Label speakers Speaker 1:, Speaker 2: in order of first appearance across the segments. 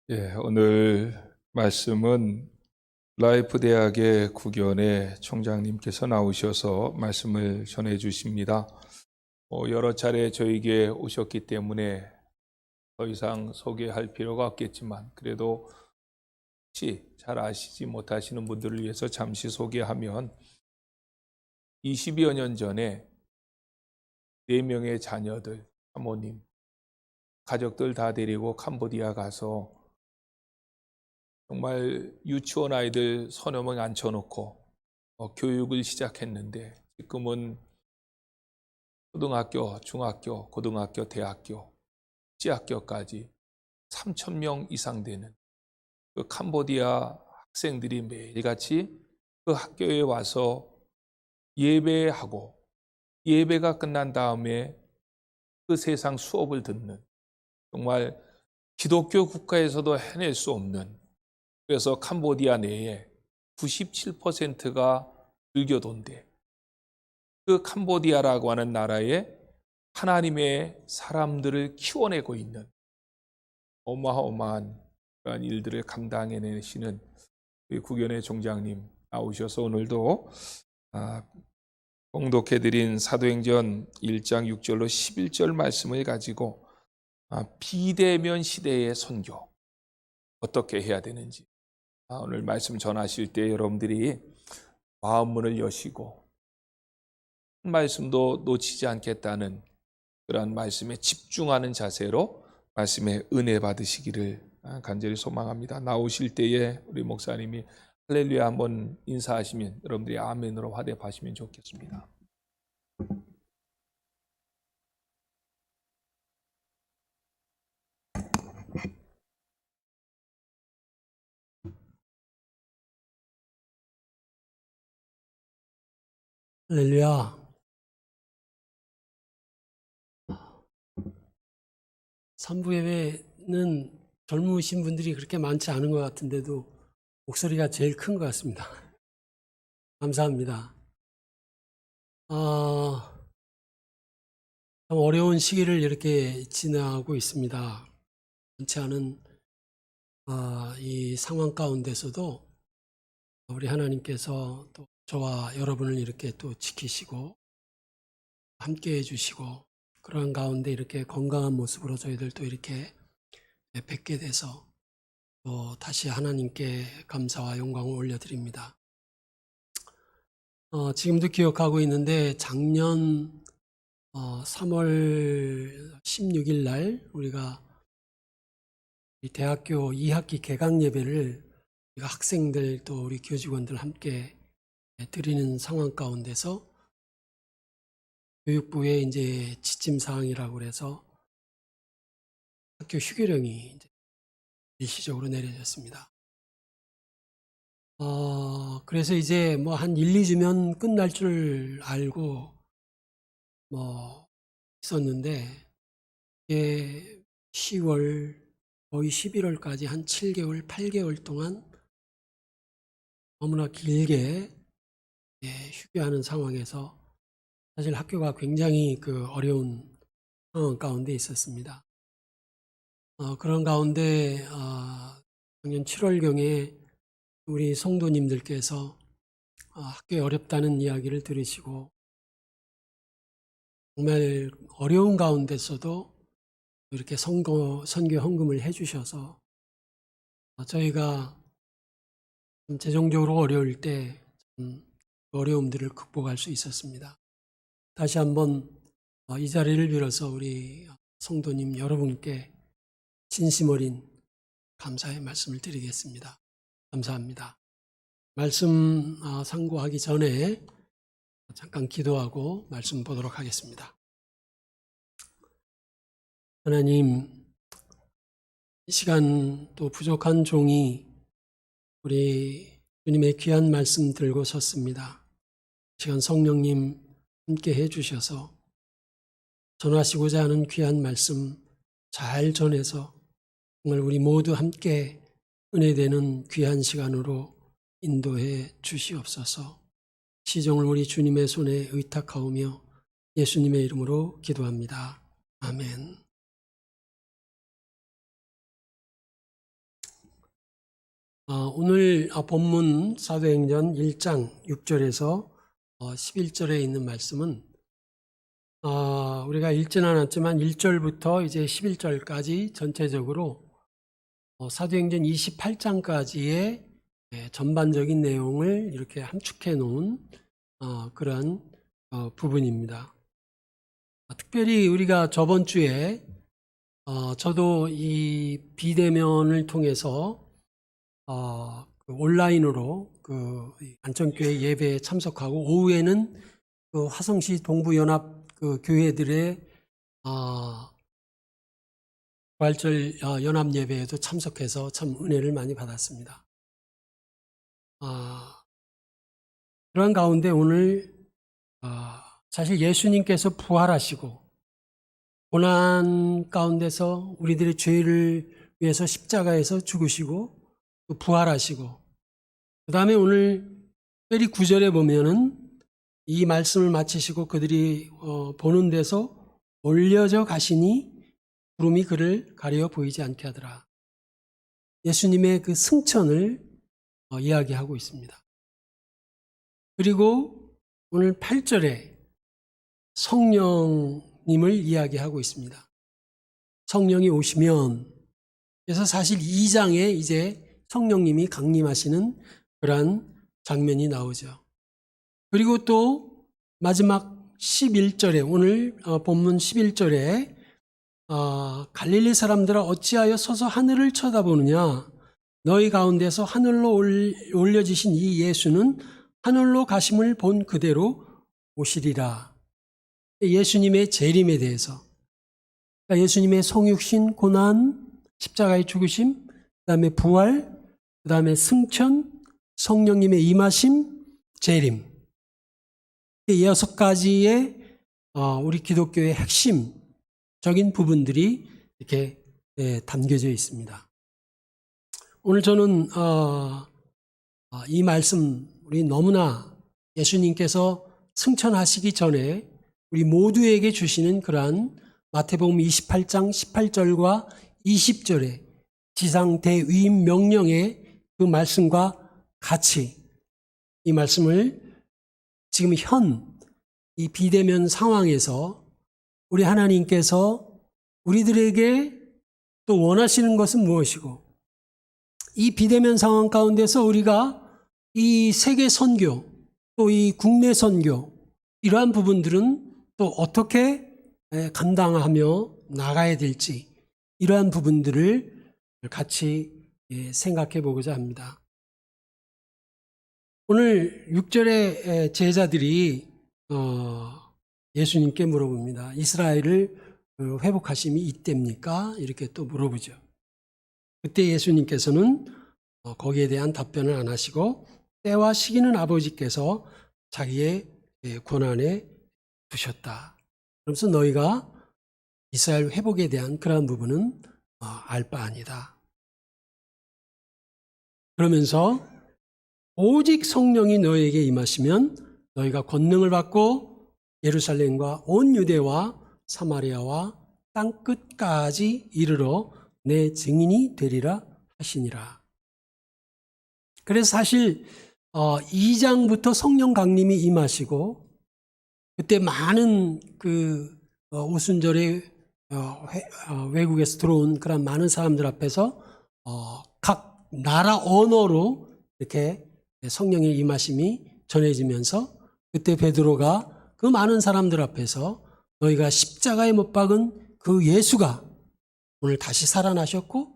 Speaker 1: 오늘 말씀은 라이프 대학의 국연의 총장님께서 나오셔서 말씀을 전해 주십니다. 여러 차례 저에게 오셨기 때문에 더 이상 소개할 필요가 없겠지만 그래도 혹시 잘 아시지 못하시는 분들을 위해서 잠시 소개하면 20여 년 전에 4명의 자녀들, 사모님, 가족들 다 데리고 캄보디아 가서 정말 유치원 아이들 서너 명 앉혀놓고 교육을 시작했는데 지금은 초등학교, 중학교, 고등학교, 대학교, 지학교까지 3,000명 이상 되는 그 캄보디아 학생들이 매일같이 그 학교에 와서 예배하고 예배가 끝난 다음에 그 세상 수업을 듣는 정말 기독교 국가에서도 해낼 수 없는, 그래서 캄보디아 내에 97%가 불교도인데 그 캄보디아라고 하는 나라에 하나님의 사람들을 키워내고 있는 어마어마한 그런 일들을 감당해내시는 국연의 총장님 나오셔서 오늘도 봉독해드린 사도행전 1장 6절로 11절 말씀을 가지고 비대면 시대의 선교 어떻게 해야 되는지, 오늘 말씀 전하실 때 여러분들이 마음문을 여시고 말씀도 놓치지 않겠다는 그런 말씀에 집중하는 자세로 말씀에 은혜 받으시기를 간절히 소망합니다. 나오실 때에 우리 목사님이 할렐루야 한번 인사하시면 여러분들이 아멘으로 화답하시면 좋겠습니다.
Speaker 2: 할렐루야. 삼부 예배는 젊으신 분들이 그렇게 많지 않은 것 같은데도 목소리가 제일 큰 것 같습니다. 감사합니다. 참 어려운 시기를 이렇게 지나고 있습니다. 많지 않은 이 상황 가운데서도 우리 하나님께서 또 저와 여러분을 이렇게 또 지키시고 함께 해주시고, 그러한 가운데 이렇게 건강한 모습으로 저희들 또 이렇게 뵙게 돼서 또 다시 하나님께 감사와 영광을 올려드립니다. 지금도 기억하고 있는데 작년 3월 16일 날 우리가 이 대학교 2학기 개강 예배를 우리가 학생들 또 우리 교직원들 함께 드리는 상황 가운데서 교육부의 이제 지침 사항이라고 그래서 학교 휴교령이 이제 일시적으로 내려졌습니다. 그래서 이제 뭐 한 1, 2주면 끝날 줄 알고 뭐 있었는데, 이게 10월 거의 11월까지 한 7개월, 8개월 동안 너무나 길게 휴교하는 상황에서 사실 학교가 굉장히 그 어려운 상황 가운데 있었습니다. 그런 가운데 작년 7월경에 우리 성도님들께서 학교에 어렵다는 이야기를 들으시고 정말 어려운 가운데서도 이렇게 선교 헌금을 해주셔서 저희가 재정적으로 어려울 때 어려움들을 극복할 수 있었습니다. 다시 한번 이 자리를 빌어서 우리 성도님 여러분께 진심 어린 감사의 말씀을 드리겠습니다. 감사합니다. 말씀 상고하기 전에 잠깐 기도하고 말씀 보도록 하겠습니다. 하나님, 이 시간 또 부족한 종이 우리 주님의 귀한 말씀 들고 섰습니다. 이 시간 성령님 함께 해주셔서 전하시고자 하는 귀한 말씀 잘 전해서 정말 우리 모두 함께 은혜되는 귀한 시간으로 인도해 주시옵소서. 시종을 우리 주님의 손에 의탁하오며 예수님의 이름으로 기도합니다. 아멘. 오늘 본문 사도행전 1장 6절에서 11절에 있는 말씀은 우리가 읽지는 않았지만 1절부터 이제 11절까지 전체적으로 사도행전 28장까지의 전반적인 내용을 이렇게 함축해 놓은 그런 부분입니다. 특별히 우리가 저번 주에 저도 이 비대면을 통해서 온라인으로 그 안천교회 예배에 참석하고 오후에는 그 화성시 동부연합 그 교회들의 부활절 연합 예배에도 참석해서 참 은혜를 많이 받았습니다. 그런 가운데 오늘 사실 예수님께서 부활하시고 고난 가운데서 우리들의 죄를 위해서 십자가에서 죽으시고 또 부활하시고 그 다음에 오늘 특별히 9절에 보면은 이 말씀을 마치시고 그들이 보는 데서 올려져 가시니 구름이 그를 가려 보이지 않게 하더라. 예수님의 그 승천을 이야기하고 있습니다. 그리고 오늘 8절에 성령님을 이야기하고 있습니다. 성령이 오시면, 그래서 사실 2장에 이제 성령님이 강림하시는 그러한 장면이 나오죠. 그리고 또 마지막 11절에 오늘 본문 11절에 갈릴리 사람들아 어찌하여 서서 하늘을 쳐다보느냐, 너희 가운데서 하늘로 올려지신 이 예수는 하늘로 가심을 본 그대로 오시리라. 예수님의 재림에 대해서, 그러니까 예수님의 성육신, 고난, 십자가의 죽으심, 그 다음에 부활, 그 다음에 승천, 성령님의 임하심, 재림, 이 6가지의 우리 기독교의 핵심적인 부분들이 이렇게 담겨져 있습니다. 오늘 저는 이 말씀, 우리 너무나 예수님께서 승천하시기 전에 우리 모두에게 주시는 그러한 마태복음 28장 18절과 20절의 지상 대위임 명령의 그 말씀과 같이 이 말씀을 지금 이 비대면 상황에서 우리 하나님께서 우리들에게 또 원하시는 것은 무엇이고, 이 비대면 상황 가운데서 우리가 이 세계 선교, 또 이 국내 선교, 이러한 부분들은 또 어떻게 감당하며 나가야 될지, 이러한 부분들을 같이 생각해 보고자 합니다. 오늘 6절에 제자들이 예수님께 물어봅니다. 이스라엘을 회복하심이 이때입니까? 이렇게 또 물어보죠. 그때 예수님께서는 거기에 대한 답변을 안 하시고 때와 시기는 아버지께서 자기의 권한에 두셨다. 그러면서 너희가 이스라엘 회복에 대한 그러한 부분은 알 바 아니다. 그러면서 오직 성령이 너희에게 임하시면 너희가 권능을 받고 예루살렘과 온 유대와 사마리아와 땅 끝까지 이르러 내 증인이 되리라 하시니라. 그래서 사실 2장부터 성령 강림이 임하시고 그때 많은 그 오순절에 외국에서 들어온 그런 많은 사람들 앞에서 각 나라 언어로 이렇게 성령의 임하심이 전해지면서 그때 베드로가 그 많은 사람들 앞에서 너희가 십자가에 못 박은 그 예수가 오늘 다시 살아나셨고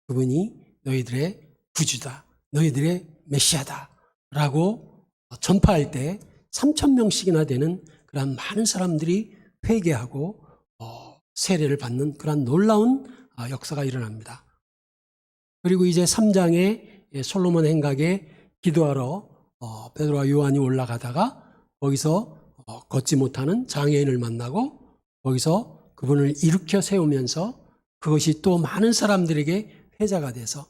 Speaker 2: 그분이 너희들의 구주다, 너희들의 메시아다 라고 전파할 때 3,000명씩이나 되는 그런 많은 사람들이 회개하고 세례를 받는 그런 놀라운 역사가 일어납니다. 그리고 이제 3장에 솔로몬 행각에 기도하러 베드로와 요한이 올라가다가 거기서 걷지 못하는 장애인을 만나고 거기서 그분을 일으켜 세우면서 그것이 또 많은 사람들에게 회자가 돼서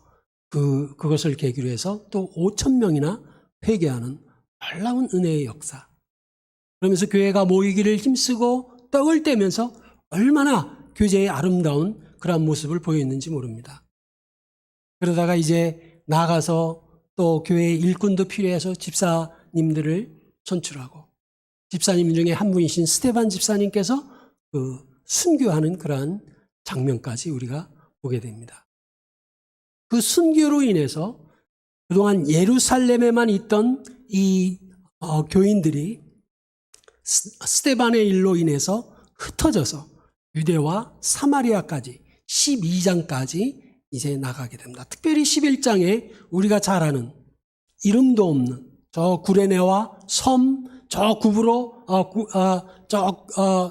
Speaker 2: 그것을 계기로 해서 또 5,000명이나 회개하는 놀라운 은혜의 역사. 그러면서 교회가 모이기를 힘쓰고 떡을 떼면서 얼마나 교제의 아름다운 그런 모습을 보였는지 모릅니다. 그러다가 이제 나가서 또 교회 일꾼도 필요해서 집사님들을 선출하고, 집사님 중에 한 분이신 스테반 집사님께서 그 순교하는 그러한 장면까지 우리가 보게 됩니다. 그 순교로 인해서 그동안 예루살렘에만 있던 이 교인들이 스테반의 일로 인해서 흩어져서 유대와 사마리아까지 12장까지 이제 나가게 됩니다. 특별히 11장에 우리가 잘 아는 이름도 없는 저 구레네와 섬, 저 구브로,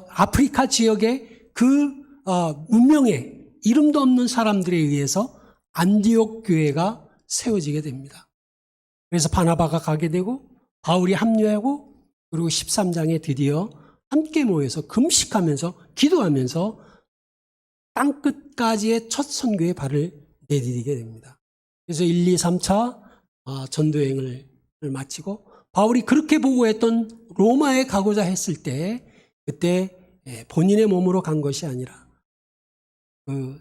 Speaker 2: 아프리카 지역의 그 문명의 이름도 없는 사람들에 의해서 안디옥 교회가 세워지게 됩니다. 그래서 바나바가 가게 되고 바울이 합류하고, 그리고 13장에 드디어 함께 모여서 금식하면서 기도하면서 땅끝까지의 첫 선교의 발을 내디디게 됩니다. 그래서 1, 2, 3차 전도여행을 마치고 바울이 그렇게 보고했던 로마에 가고자 했을 때, 그때 본인의 몸으로 간 것이 아니라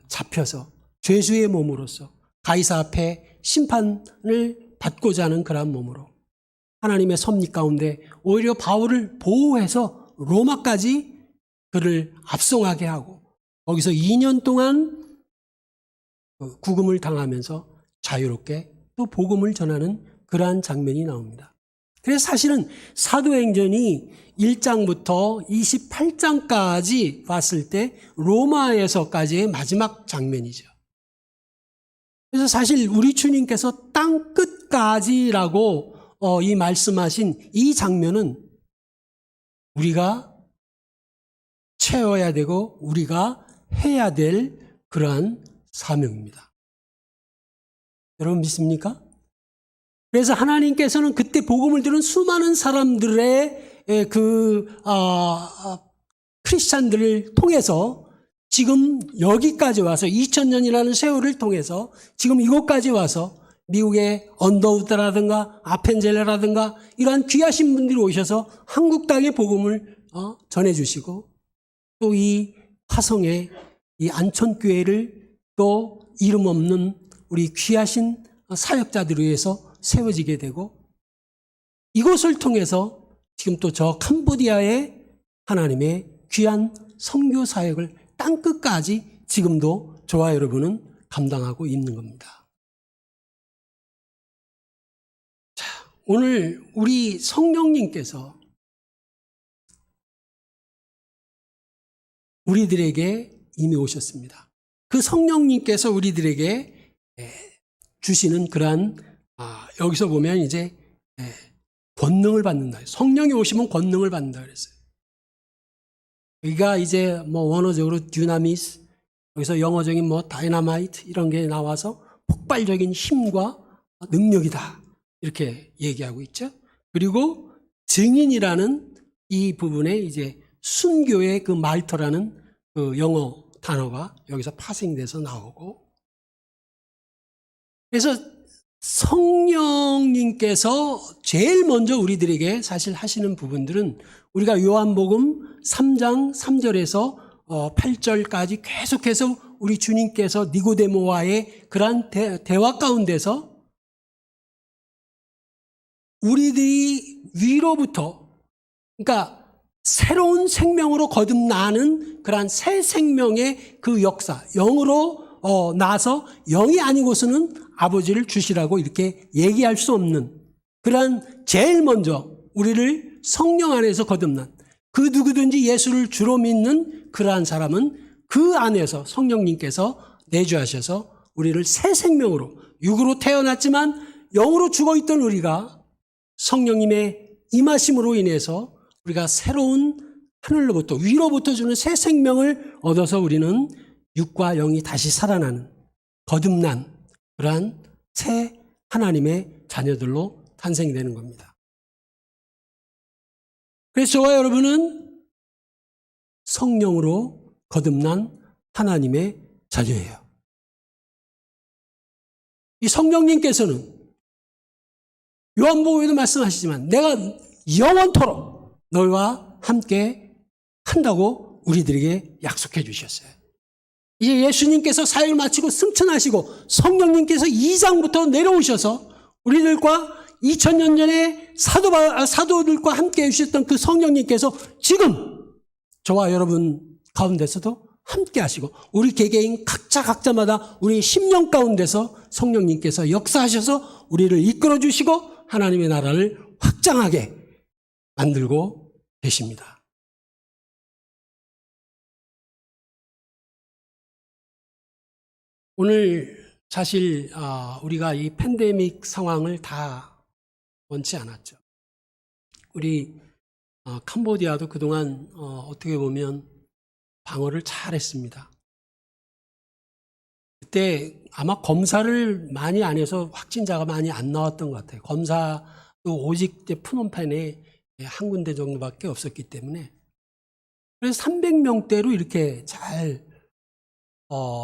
Speaker 2: 잡혀서 죄수의 몸으로서 가이사 앞에 심판을 받고자 하는 그러한 몸으로 하나님의 섭리 가운데 오히려 바울을 보호해서 로마까지 그를 압송하게 하고, 거기서 2년 동안 구금을 당하면서 자유롭게 또 복음을 전하는 그러한 장면이 나옵니다. 그래서 사실은 사도행전이 1장부터 28장까지 봤을 때 로마에서까지의 마지막 장면이죠. 그래서 사실 우리 주님께서 땅 끝까지라고 이 말씀하신 이 장면은 우리가 채워야 되고 우리가 해야 될 그러한 사명입니다. 여러분 믿습니까? 그래서 하나님께서는 그때 복음을 들은 수많은 사람들의 크리스찬들을 통해서 지금 여기까지 와서 2000년이라는 세월을 통해서 지금 이곳까지 와서 미국의 언더우드라든가 아펜젤레라든가 이러한 귀하신 분들이 오셔서 한국 땅의 복음을 전해주시고, 또 이 화성의 이 안천교회를 또 이름 없는 우리 귀하신 사역자들을 위해서 세워지게 되고, 이곳을 통해서 지금 또 저 캄보디아의 하나님의 귀한 선교 사역을 땅끝까지 지금도 저와 여러분은 감당하고 있는 겁니다. 자, 오늘 우리 성령님께서 우리들에게 이미 오셨습니다. 그 성령님께서 우리들에게 주시는 그러한 여기서 보면 이제 권능을 받는다. 성령이 오시면 권능을 받는다 그랬어요. 여기가 이제 원어적으로 듀나미스, 여기서 영어적인 다이나마이트 이런 게 나와서 폭발적인 힘과 능력이다 이렇게 얘기하고 있죠. 그리고 증인이라는 이 부분에 이제 순교의 그 말터라는 그 영어 단어가 여기서 파생돼서 나오고, 그래서 성령님께서 제일 먼저 우리들에게 사실 하시는 부분들은 우리가 요한복음 3장 3절에서 8절까지 계속해서 우리 주님께서 니고데모와의 그러한 대화 가운데서 우리들이 위로부터, 그러니까 새로운 생명으로 거듭나는 그러한 새 생명의 그 역사, 영으로 나서 영이 아니고서는 아버지를 주시라고 이렇게 얘기할 수 없는 그러한 제일 먼저 우리를 성령 안에서 거듭난 그 누구든지 예수를 주로 믿는 그러한 사람은 그 안에서 성령님께서 내주하셔서 우리를 새 생명으로, 육으로 태어났지만 영으로 죽어있던 우리가 성령님의 임하심으로 인해서 우리가 새로운 하늘로부터 위로부터 주는 새 생명을 얻어서 우리는 육과 영이 다시 살아나는 거듭난 그러한 새 하나님의 자녀들로 탄생이 되는 겁니다. 그래서 저와 여러분은 성령으로 거듭난 하나님의 자녀예요. 이 성령님께서는 요한복음에도 말씀하시지만 내가 영원토록 너희와 함께 한다고 우리들에게 약속해 주셨어요. 이제 예수님께서 사역을 마치고 승천하시고 성령님께서 2장부터 내려오셔서 우리들과 2000년 전에 사도들과 함께 해주셨던 그 성령님께서 지금 저와 여러분 가운데서도 함께 하시고 우리 개개인 각자마다 우리 심령 가운데서 성령님께서 역사하셔서 우리를 이끌어 주시고 하나님의 나라를 확장하게 만들고 계십니다. 오늘 사실 우리가 이 팬데믹 상황을 다 원치 않았죠. 우리 캄보디아도 그동안 어떻게 보면 방어를 잘했습니다. 그때 아마 검사를 많이 안 해서 확진자가 많이 안 나왔던 것 같아요. 검사도 오직 푸놈펜에 한 군데 정도밖에 없었기 때문에 그래서 300명대로 이렇게 잘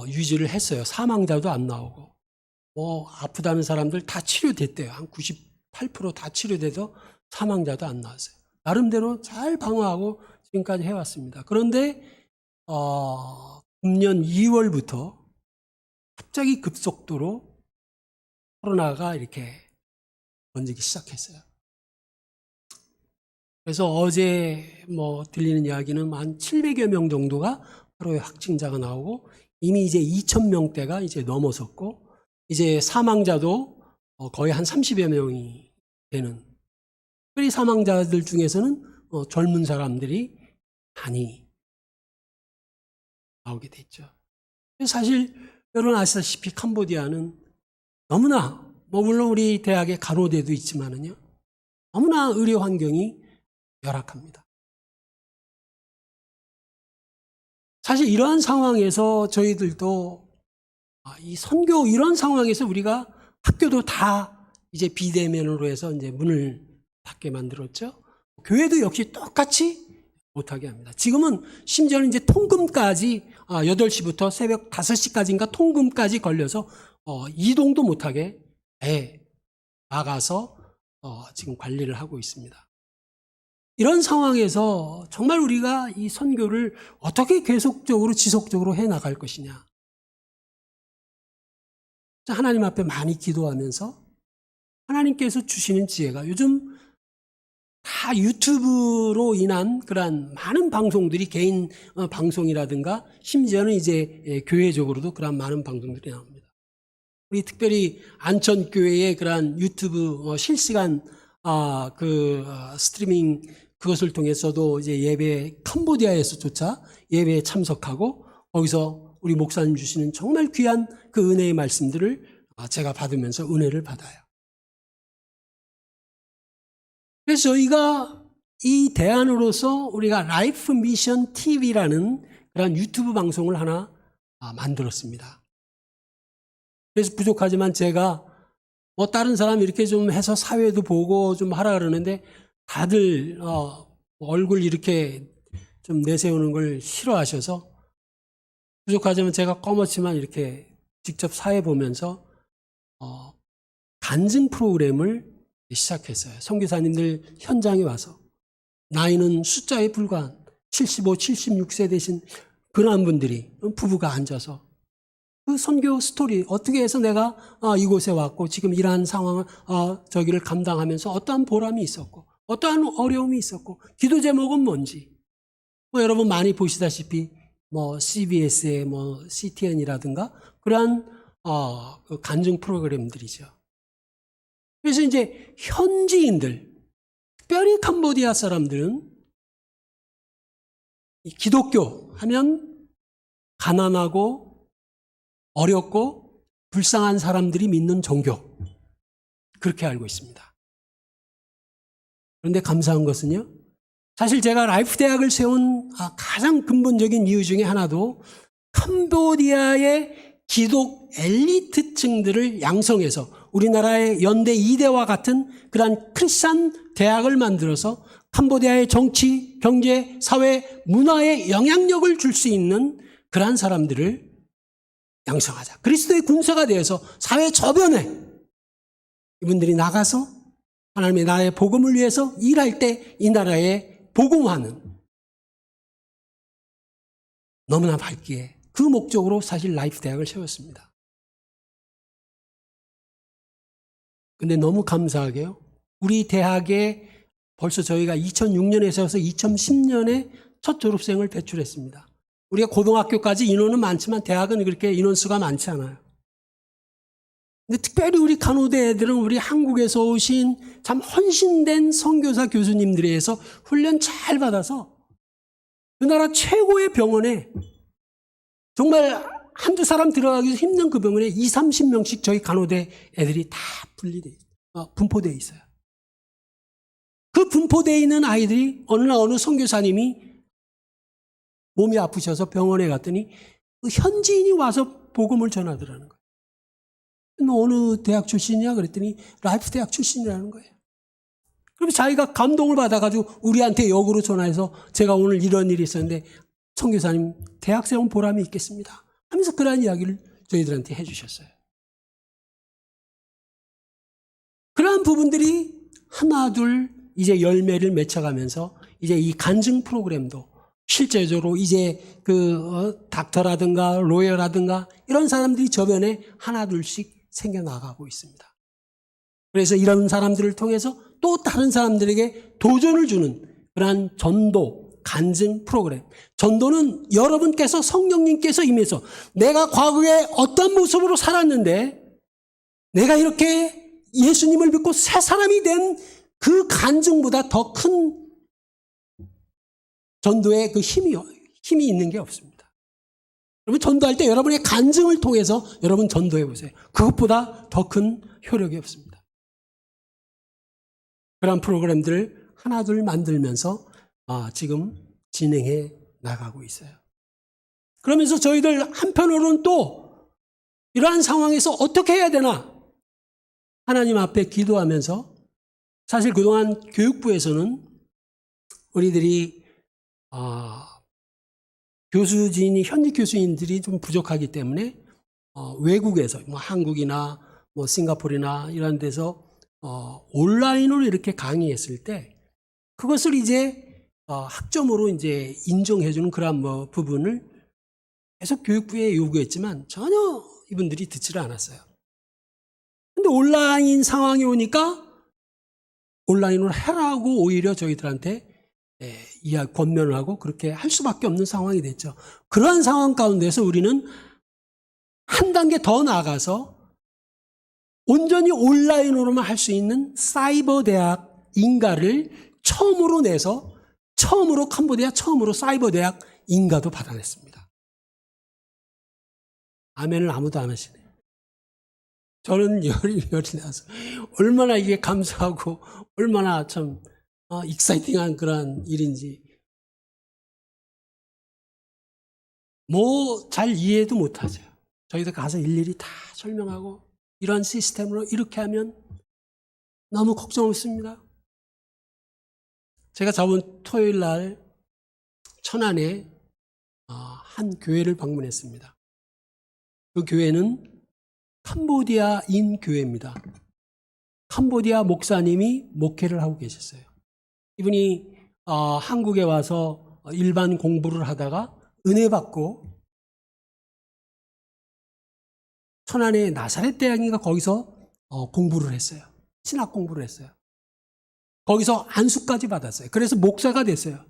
Speaker 2: 유지를 했어요. 사망자도 안 나오고 아프다는 사람들 다 치료됐대요. 한 98% 다 치료돼서 사망자도 안 나왔어요. 나름대로 잘 방어하고 지금까지 해왔습니다. 그런데 금년 2월부터 갑자기 급속도로 코로나가 이렇게 번지기 시작했어요. 그래서 어제 들리는 이야기는 한 700여 명 정도가 하루에 확진자가 나오고 이미 이제 2,000명대가 이제 넘어섰고 이제 사망자도 거의 한 30여 명이 되는 이 사망자들 중에서는 젊은 사람들이 많이 나오게 됐죠. 사실 여러분 아시다시피 캄보디아는 너무나 물론 우리 대학의 간호대도 있지만은요 너무나 의료 환경이 열악합니다. 사실 이러한 상황에서 저희들도 이 선교 이런 상황에서 우리가 학교도 다 이제 비대면으로 해서 이제 문을 닫게 만들었죠. 교회도 역시 똑같이 못하게 합니다. 지금은 심지어는 이제 통금까지 8시부터 새벽 5시까지인가 통금까지 걸려서 이동도 못하게 나가서 지금 관리를 하고 있습니다. 이런 상황에서 정말 우리가 이 선교를 어떻게 계속적으로 지속적으로 해 나갈 것이냐. 하나님 앞에 많이 기도하면서 하나님께서 주시는 지혜가 요즘 다 유튜브로 인한 그러한 많은 방송들이 개인 방송이라든가 심지어는 이제 교회적으로도 그러한 많은 방송들이 나옵니다. 우리 특별히 안천교회의 그러한 유튜브 실시간 스트리밍 그것을 통해서도 이제 예배 캄보디아에서조차 예배에 참석하고 거기서 우리 목사님 주시는 정말 귀한 그 은혜의 말씀들을 제가 받으면서 은혜를 받아요. 그래서 저희가 이 대안으로서 우리가 라이프 미션 TV라는 그런 유튜브 방송을 하나 만들었습니다. 그래서 부족하지만 제가 다른 사람 이렇게 좀 해서 사회도 보고 좀 하라 그러는데 다들 얼굴 이렇게 좀 내세우는 걸 싫어하셔서 부족하지만 제가 꺼멓지만 이렇게 직접 사회 보면서 간증 프로그램을 시작했어요. 선교사님들 현장에 와서 나이는 숫자에 불과한 75, 76세 되신 그런 분들이 부부가 앉아서 그 선교 스토리 어떻게 해서 내가 이곳에 왔고 지금 이러한 상황을 저기를 감당하면서 어떠한 보람이 있었고 어떠한 어려움이 있었고 기도 제목은 뭔지 여러분 많이 보시다시피 CBS의 CTN이라든가 그러한 그 간증 프로그램들이죠. 그래서 이제 현지인들, 특별히 캄보디아 사람들은 기독교 하면 가난하고 어렵고 불쌍한 사람들이 믿는 종교 그렇게 알고 있습니다. 그런데 감사한 것은요. 사실 제가 라이프 대학을 세운 가장 근본적인 이유 중에 하나도 캄보디아의 기독 엘리트층들을 양성해서 우리나라의 연대 2대와 같은 그러한 크리스찬 대학을 만들어서 캄보디아의 정치, 경제, 사회, 문화에 영향력을 줄 수 있는 그러한 사람들을 양성하자. 그리스도의 군사가 되어서 사회 저변에 이분들이 나가서 하나님의 나라의 복음을 위해서 일할 때 이 나라에 복음화는 너무나 밝기에 그 목적으로 사실 라이프 대학을 세웠습니다. 근데 너무 감사하게요. 우리 대학에 벌써 저희가 2006년에 세워서 2010년에 첫 졸업생을 배출했습니다. 우리가 고등학교까지 인원은 많지만 대학은 그렇게 인원수가 많지 않아요. 근데 특별히 우리 간호대 애들은 우리 한국에서 오신 참 헌신된 선교사 교수님들에 의해서 훈련 잘 받아서 그 나라 최고의 병원에 정말 한두 사람 들어가기 힘든 그 병원에 20, 30명씩 저희 간호대 애들이 다 분포되어 있어요. 그 분포되어 있는 아이들이 어느 선교사님이 몸이 아프셔서 병원에 갔더니 그 현지인이 와서 복음을 전하더라는 거예요. 너 어느 대학 출신이냐 그랬더니 라이프 대학 출신이라는 거예요. 그래서 자기가 감동을 받아가지고 우리한테 역으로 전화해서 제가 오늘 이런 일이 있었는데 선교사님 대학생 온 보람이 있겠습니다 하면서 그런 이야기를 저희들한테 해주셨어요. 그러한 부분들이 하나 둘 이제 열매를 맺혀가면서 이제 이 간증 프로그램도 실제적으로 이제 닥터라든가 로여라든가 이런 사람들이 저변에 하나 둘씩 생겨나가고 있습니다. 그래서 이런 사람들을 통해서 또 다른 사람들에게 도전을 주는 그러한 전도, 간증 프로그램. 전도는 여러분께서 성령님께서 임해서 내가 과거에 어떤 모습으로 살았는데 내가 이렇게 예수님을 믿고 새 사람이 된 그 간증보다 더 큰 전도의 그 힘이 있는 게 없습니다. 여러분 전도할 때 여러분의 간증을 통해서 여러분 전도해 보세요. 그것보다 더 큰 효력이 없습니다. 그런 프로그램들을 하나둘 만들면서 지금 진행해 나가고 있어요. 그러면서 저희들 한편으로는 또 이러한 상황에서 어떻게 해야 되나 하나님 앞에 기도하면서 사실 그동안 교육부에서는 우리들이 교수진이 현직 교수인들이 좀 부족하기 때문에 외국에서 뭐 한국이나 뭐 싱가포르나 이런 데서 온라인으로 이렇게 강의했을 때 그것을 이제 학점으로 이제 인정해주는 그런 부분을 계속 교육부에 요구했지만 전혀 이분들이 듣지를 않았어요. 근데 온라인 상황이 오니까 온라인으로 해라고 오히려 저희들한테 권면을 하고 그렇게 할 수밖에 없는 상황이 됐죠. 그러한 상황 가운데서 우리는 한 단계 더 나아가서 온전히 온라인으로만 할 수 있는 사이버 대학 인가를 처음으로 내서 캄보디아 처음으로 사이버 대학 인가도 받아냈습니다. 아멘을 아무도 안 하시네요. 저는 열이 나서 얼마나 이게 감사하고 얼마나 참 익사이팅한 그런 일인지 잘 이해도 못하죠. 저희도 가서 일일이 다 설명하고 이런 시스템으로 이렇게 하면 너무 걱정 없습니다. 제가 저번 토요일 날 천안에 한 교회를 방문했습니다. 그 교회는 캄보디아인 교회입니다. 캄보디아 목사님이 목회를 하고 계셨어요. 이분이 한국에 와서 일반 공부를 하다가 은혜 받고 천안의 나사렛 대학인가 거기서 공부를 했어요. 신학 공부를 했어요. 거기서 안수까지 받았어요. 그래서 목사가 됐어요.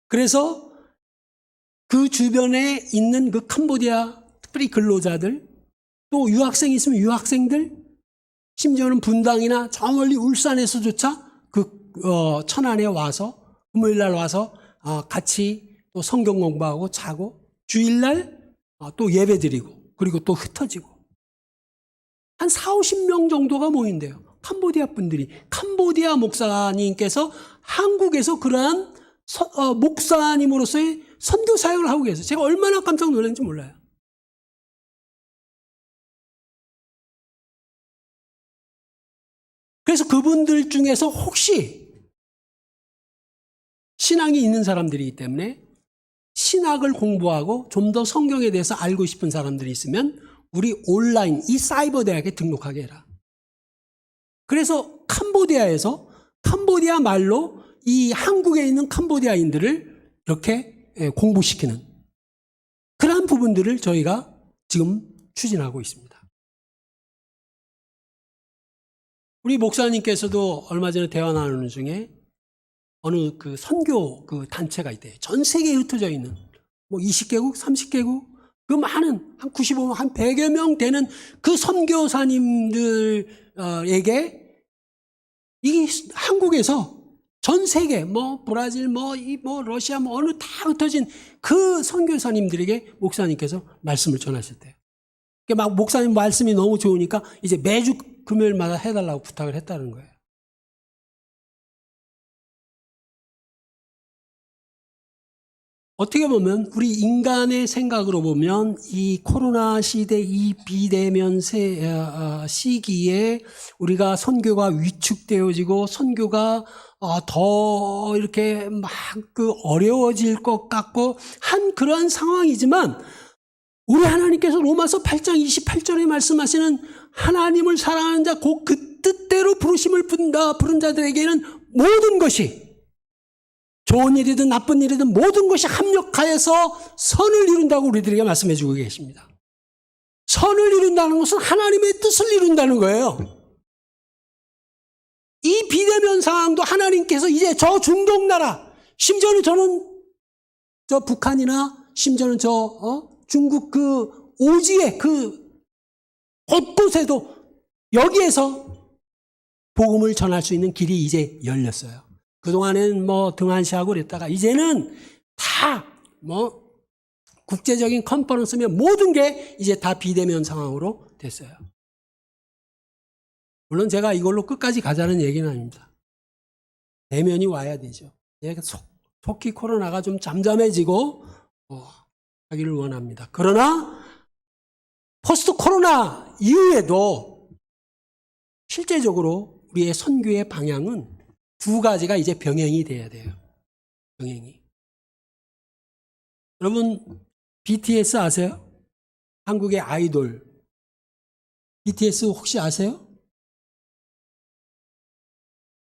Speaker 2: 그래서 그 주변에 있는 그 캄보디아 특별히 근로자들 또 유학생이 있으면 유학생들 심지어는 분당이나 저 멀리 울산에서조차 천안에 와서 금요일 날 와서 같이 또 성경 공부하고 자고 주일날 또 예배 드리고 그리고 또 흩어지고 한 40~50명 정도가 모인대요. 캄보디아 분들이. 캄보디아 목사님께서 한국에서 그러한 목사님으로서의 선교 사역을 하고 계세요. 제가 얼마나 깜짝 놀랐는지 몰라요. 그래서 그분들 중에서 혹시 신앙이 있는 사람들이기 때문에 신학을 공부하고 좀 더 성경에 대해서 알고 싶은 사람들이 있으면 우리 온라인 이 사이버 대학에 등록하게 해라. 그래서 캄보디아에서 캄보디아 말로 이 한국에 있는 캄보디아인들을 이렇게 공부시키는 그러한 부분들을 저희가 지금 추진하고 있습니다. 우리 목사님께서도 얼마 전에 대화 나누는 중에 어느 그 선교 그 단체가 있대요. 전 세계에 흩어져 있는 뭐 20개국, 30개국 그 많은 한 95명, 한 100여 명 되는 그 선교사님들에게 이 한국에서 전 세계 뭐 브라질 뭐 러시아 뭐 어느 다 흩어진 그 선교사님들에게 목사님께서 말씀을 전하셨대요. 막 목사님 말씀이 너무 좋으니까 이제 매주 금요일마다 해달라고 부탁을 했다는 거예요. 어떻게 보면 우리 인간의 생각으로 보면 이 코로나 시대 이 비대면 시기에 우리가 선교가 위축되어지고 선교가 더 이렇게 막 그 어려워질 것 같고 한 그러한 상황이지만 우리 하나님께서 로마서 8장 28절에 말씀하시는 하나님을 사랑하는 자 곧 그 뜻대로 부르심을 부른 자들에게는 모든 것이 좋은 일이든 나쁜 일이든 모든 것이 합력하여서 선을 이룬다고 우리들에게 말씀해 주고 계십니다. 선을 이룬다는 것은 하나님의 뜻을 이룬다는 거예요. 이 비대면 상황도 하나님께서 이제 저 중동 나라, 심지어는 저는 저 북한이나 심지어는 저 중국 그 오지에 그 곳곳에도 여기에서 복음을 전할 수 있는 길이 이제 열렸어요. 그동안에는 뭐 등한시하고 그랬다가 이제는 다 뭐 국제적인 컨퍼런스면 모든 게 이제 다 비대면 상황으로 됐어요. 물론 제가 이걸로 끝까지 가자는 얘기는 아닙니다. 대면이 와야 되죠. 속히 코로나가 좀 잠잠해지고 하기를 원합니다. 그러나 포스트 코로나 이후에도 실제적으로 우리의 선교의 방향은 두 가지가 이제 병행이 돼야 돼요. 병행이. 여러분 BTS 아세요? 한국의 아이돌 BTS 혹시 아세요?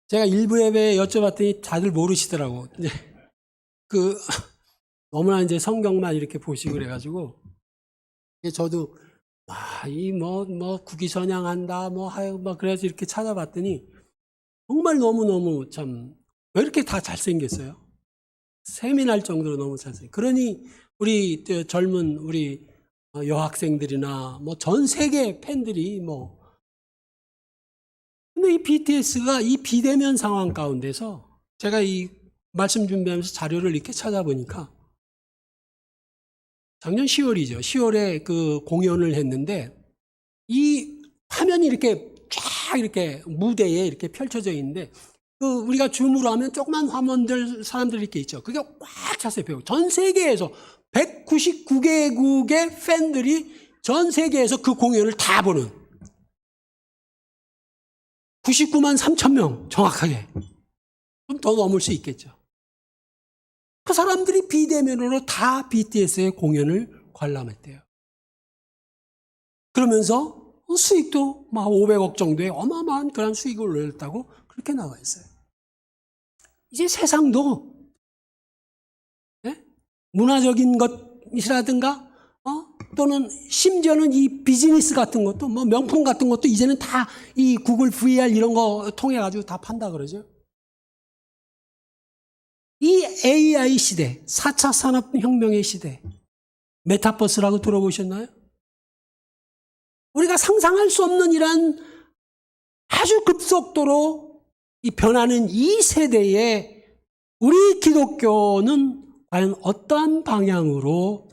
Speaker 2: 제가 일부 예배에 여쭤봤더니 다들 모르시더라고. 너무나 이제 성경만 이렇게 보시고 그래가지고 저도 국위 선양한다 그래서 이렇게 찾아봤더니 정말 너무너무 참 왜 이렇게 다 잘생겼어요? 세미날 정도로 너무 잘생겼어요. 그러니 우리 젊은 우리 여학생들이나 뭐 전 세계 팬들이 근데 이 BTS가 이 비대면 상황 가운데서 제가 이 말씀 준비하면서 자료를 이렇게 찾아보니까 작년 10월이죠. 10월에 그 공연을 했는데 이 화면이 이렇게 쫙 이렇게 무대에 이렇게 펼쳐져 있는데 우리가 줌으로 하면 조그만 화면들 사람들이 이렇게 있죠. 그게 꽉 찼어요. 전 세계에서 199개국의 팬들이 전 세계에서 그 공연을 다 보는 99만 3천 명 정확하게 좀 더 넘을 수 있겠죠. 그 사람들이 비대면으로 다 BTS의 공연을 관람했대요. 그러면서 수익도 막 500억 정도의 어마어마한 그런 수익을 올렸다고 그렇게 나와 있어요. 이제 세상도 문화적인 것이라든가 또는 심지어는 이 비즈니스 같은 것도 명품 같은 것도 이제는 다 이 구글 VR 이런 거 통해 가지고 다 판다 그러죠. 이 AI 시대, 4차 산업혁명의 시대, 메타버스라고 들어보셨나요? 우리가 상상할 수 없는 이런 아주 급속도로 이 변하는 이 세대에 우리 기독교는 과연 어떠한 방향으로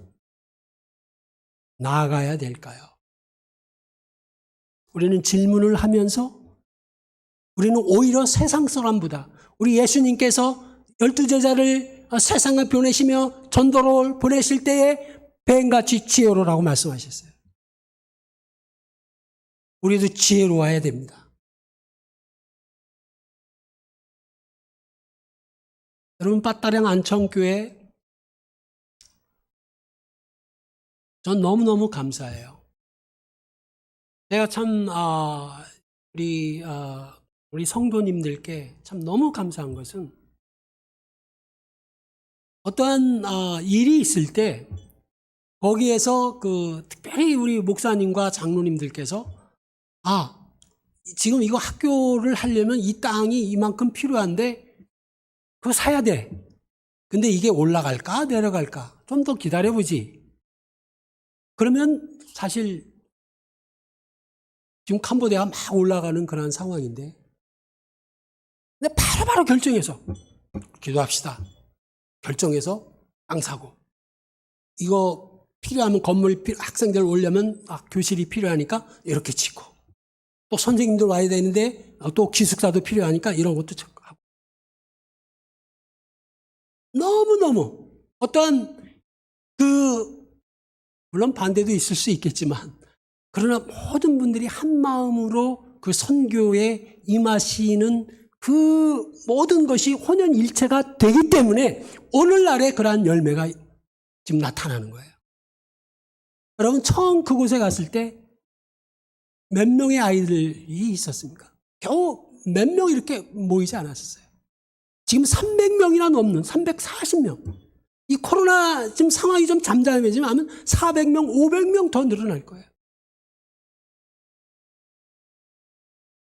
Speaker 2: 나아가야 될까요? 우리는 질문을 하면서 우리는 오히려 세상 사람보다 우리 예수님께서 12제자를 세상에 보내시며 전도를 보내실 때에 뱀같이 지혜로라고 말씀하셨어요. 우리도 지혜로워야 됩니다. 여러분 빠따령 안청교회 전 너무너무 감사해요. 제가 참 우리 성도님들께 참 너무 감사한 것은 어떠한 일이 있을 때 거기에서 특별히 우리 목사님과 장로님들께서 지금 이거 학교를 하려면 이 땅이 이만큼 필요한데 그거 사야 돼. 근데 이게 올라갈까 내려갈까? 좀 더 기다려보지. 그러면 사실 지금 캄보디아가 막 올라가는 그런 상황인데, 근데 바로바로 결정해서 기도합시다. 결정해서 땅 사고, 이거 필요하면 건물 학생들 오려면 교실이 필요하니까 이렇게 짓고, 또 선생님들 와야 되는데 또 기숙사도 필요하니까 이런 것도 하고, 너무너무 어떠한 물론 반대도 있을 수 있겠지만, 그러나 모든 분들이 한 마음으로 그 선교에 임하시는 그 모든 것이 혼연일체가 되기 때문에 오늘날의 그러한 열매가 지금 나타나는 거예요. 여러분, 처음 그곳에 갔을 때 몇 명의 아이들이 있었습니까? 겨우 몇 명 이렇게 모이지 않았었어요. 지금 300명이나 넘는 340명. 이 코로나 지금 상황이 좀 잠잠해지면 하면 400명, 500명 더 늘어날 거예요.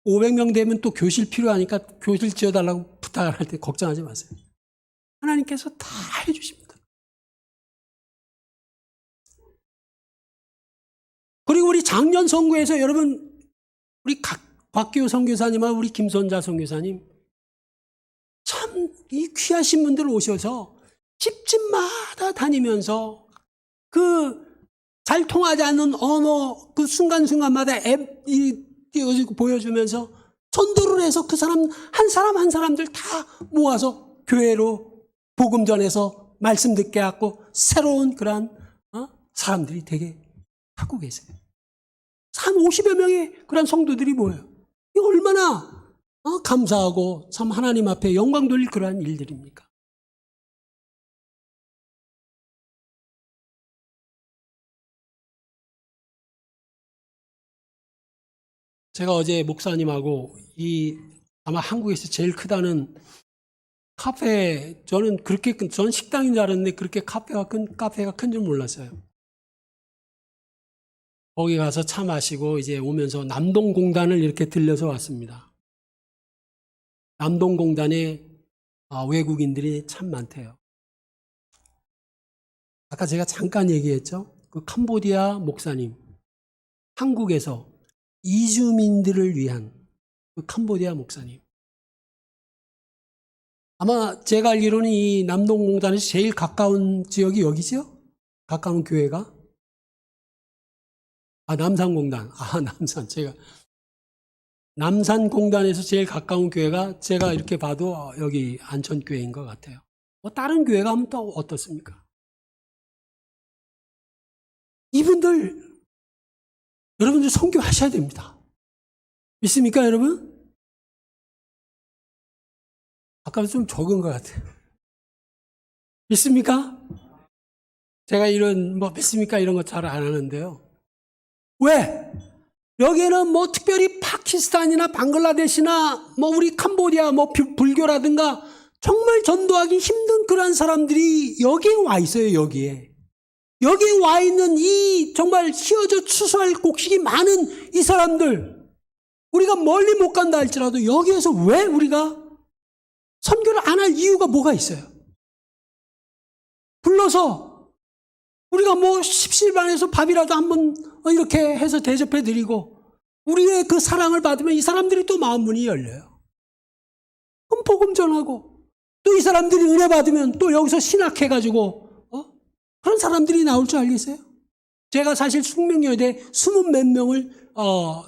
Speaker 2: 500명 되면 또 교실 필요하니까 교실 지어달라고 부탁을 할 때 걱정하지 마세요. 하나님께서 다 해주십니다. 그리고 우리 작년 선교에서 여러분, 우리 곽기호 선교사님과 우리 김선자 선교사님, 참 이 귀하신 분들 오셔서 집집마다 다니면서 잘 통하지 않는 언어 순간순간마다 앱 띄워주고 보여주면서 전도를 해서 그 사람 한 사람들 다 모아서 교회로 복음 전해서 말씀 듣게 하고 새로운 그러한 사람들이 되게 하고 계세요. 한 50여 명의 그런 성도들이 모여요. 이 얼마나 감사하고 참 하나님 앞에 영광 돌릴 그러한 일들입니까? 제가 어제 목사님하고 아마 한국에서 제일 크다는 카페, 저는 식당인 줄 알았는데 그렇게 카페가 큰 줄 몰랐어요. 거기 가서 차 마시고 이제 오면서 남동공단을 이렇게 들려서 왔습니다. 남동공단에 외국인들이 참 많대요. 아까 제가 잠깐 얘기했죠? 그 캄보디아 목사님, 한국에서 이주민들을 위한 그 캄보디아 목사님. 아마 제가 알기로는 이 남동공단에서 제일 가까운 지역이 여기죠? 가까운 교회가? 남산공단. 남산공단에서 제일 가까운 교회가 제가 이렇게 봐도 여기 안천교회인 것 같아요. 다른 교회 가면 또 어떻습니까? 이분들, 여러분들 선교하셔야 됩니다. 믿습니까, 여러분? 아까 좀 적은 것 같아요. 믿습니까? 제가 믿습니까? 이런 거 잘 안 하는데요. 왜? 여기에는 특별히 파키스탄이나 방글라데시나 우리 캄보디아 불교라든가 정말 전도하기 힘든 그런 사람들이 여기에 와 있어요, 여기에. 여기에 와 있는 이 정말 휘어져 추수할 곡식이 많은 이 사람들, 우리가 멀리 못 간다 할지라도 여기에서 왜 우리가 선교를 안 할 이유가 뭐가 있어요? 불러서 우리가 십시일반에서 밥이라도 한번 이렇게 해서 대접해 드리고 우리의 그 사랑을 받으면 이 사람들이 또 마음문이 열려요. 그럼 복음 전하고 또 이 사람들이 은혜 받으면 또 여기서 신학해가지고 그런 사람들이 나올 줄 알겠어요? 제가 사실 숙명여대 20 몇 명을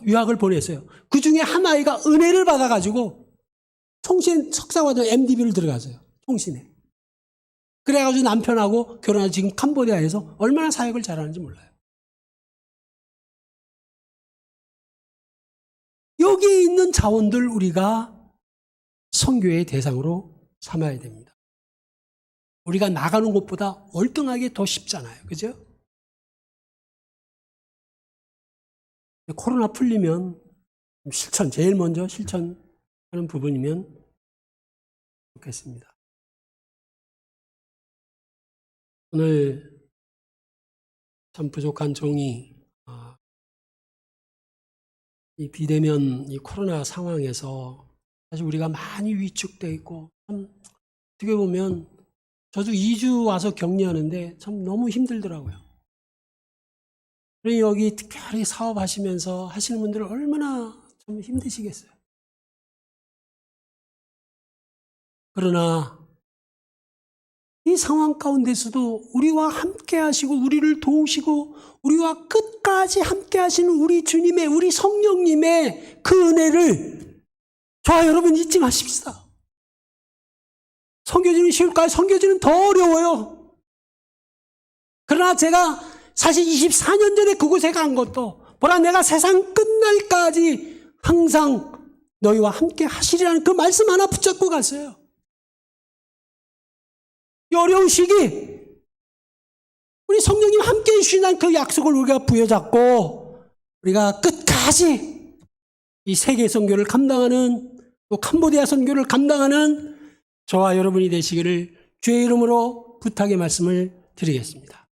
Speaker 2: 유학을 보냈어요. 그 중에 한 아이가 은혜를 받아가지고 총신 석사과정 MDB를 들어가서요. 총신에. 그래가지고 남편하고 결혼해서 지금 캄보디아에서 얼마나 사역을 잘하는지 몰라요. 여기에 있는 자원들 우리가 선교의 대상으로 삼아야 됩니다. 우리가 나가는 것보다 월등하게 더 쉽잖아요. 그죠? 코로나 풀리면 제일 먼저 실천하는 부분이면 좋겠습니다. 오늘 참 부족한 종이 이 비대면 이 코로나 상황에서 사실 우리가 많이 위축돼 있고 참 어떻게 보면 저도 2주 와서 격리하는데 참 너무 힘들더라고요. 그러니 여기 특별히 사업하시면서 하시는 분들 얼마나 좀 힘드시겠어요. 그러나 이 상황 가운데서도 우리와 함께 하시고 우리를 도우시고 우리와 끝까지 함께 하시는 우리 주님의 우리 성령님의 그 은혜를 저와 여러분 잊지 마십시다. 섬겨주는 쉬울까요? 섬겨주는 더 어려워요. 그러나 제가 사실 24년 전에 그곳에 간 것도 보라 내가 세상 끝날까지 항상 너희와 함께 하시리라는 그 말씀 하나 붙잡고 갔어요. 이 어려운 시기 우리 성령님 함께 해주신다는 그 약속을 우리가 부여잡고 우리가 끝까지 이 세계 선교를 감당하는 또 캄보디아 선교를 감당하는 저와 여러분이 되시기를 주의 이름으로 부탁의 말씀을 드리겠습니다.